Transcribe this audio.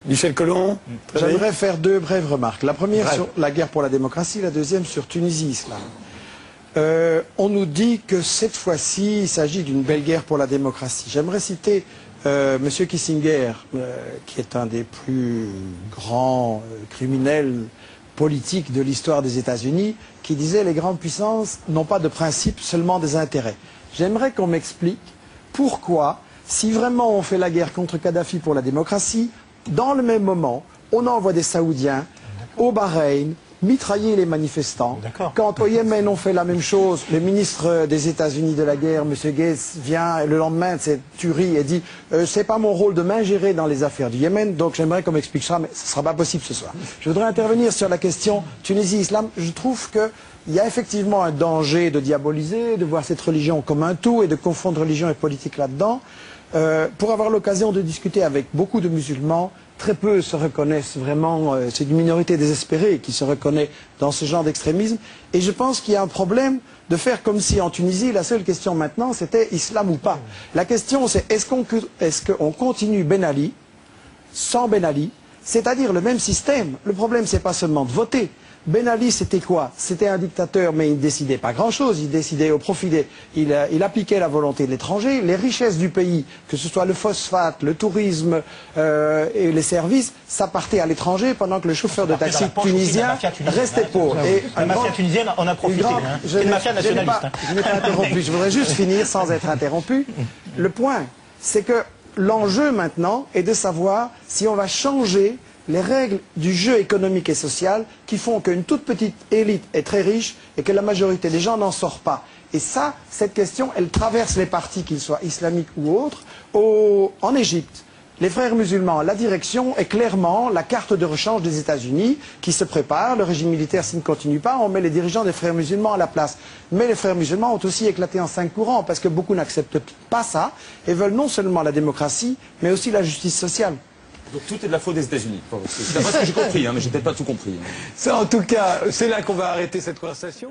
Michel Collomb. J'aimerais faire deux brèves remarques. La première sur la guerre pour la démocratie, la deuxième sur Tunisie-Islam. On nous dit que cette fois-ci, il s'agit d'une belle guerre pour la démocratie. J'aimerais citer M. Kissinger, qui est un des plus grands criminels politiques de l'histoire des États-Unis, qui disait « Les grandes puissances n'ont pas de principe, seulement des intérêts ». J'aimerais qu'on m'explique pourquoi, si vraiment on fait la guerre contre Kadhafi pour la démocratie, dans le même moment, on envoie des Saoudiens au Bahreïn mitrailler les manifestants. Quand au Yémen on fait la même chose, le ministre des États-Unis de la guerre, M. Gates, vient le lendemain de cette tuerie et dit c'est pas mon rôle de m'ingérer dans les affaires du Yémen, donc j'aimerais qu'on m'explique ça, mais ce ne sera pas possible ce soir. Je voudrais intervenir sur la question Tunisie-Islam. Je trouve qu'il y a effectivement un danger de diaboliser, de voir cette religion comme un tout et de confondre religion et politique là-dedans. Pour avoir l'occasion de discuter avec beaucoup de musulmans, très peu se reconnaissent vraiment, c'est une minorité désespérée qui se reconnaît dans ce genre d'extrémisme. Et je pense qu'il y a un problème de faire comme si en Tunisie, la seule question maintenant c'était islam ou pas. La question c'est est-ce qu'on continue Ben Ali sans Ben Ali, c'est-à-dire le même système. Le problème c'est pas seulement de voter. Ben Ali, c'était quoi? C'était un dictateur, mais il ne décidait pas grand-chose. Il décidait au profit des... Il appliquait la volonté de l'étranger. Les richesses du pays, que ce soit le phosphate, le tourisme et les services, ça partait à l'étranger pendant que le chauffeur de taxi tunisien restait pauvre. Et la mafia tunisienne en a profité. C'est une mafia nationaliste. Je n'ai pas interrompu. Je voudrais juste finir sans être interrompu. Le point, c'est que l'enjeu maintenant est de savoir si on va changer les règles du jeu économique et social qui font qu'une toute petite élite est très riche et que la majorité des gens n'en sort pas. Et ça, cette question, elle traverse les partis, qu'ils soient islamiques ou autres. En Égypte, les frères musulmans, la direction est clairement la carte de rechange des États-Unis qui se prépare. Le régime militaire, s'il ne continue pas, on met les dirigeants des frères musulmans à la place. Mais les frères musulmans ont aussi éclaté en 5 courants parce que beaucoup n'acceptent pas ça et veulent non seulement la démocratie, mais aussi la justice sociale. Donc tout est de la faute des États-Unis. C'est ce que j'ai compris, mais j'ai peut-être pas tout compris. Ça, en tout cas, c'est là qu'on va arrêter cette conversation.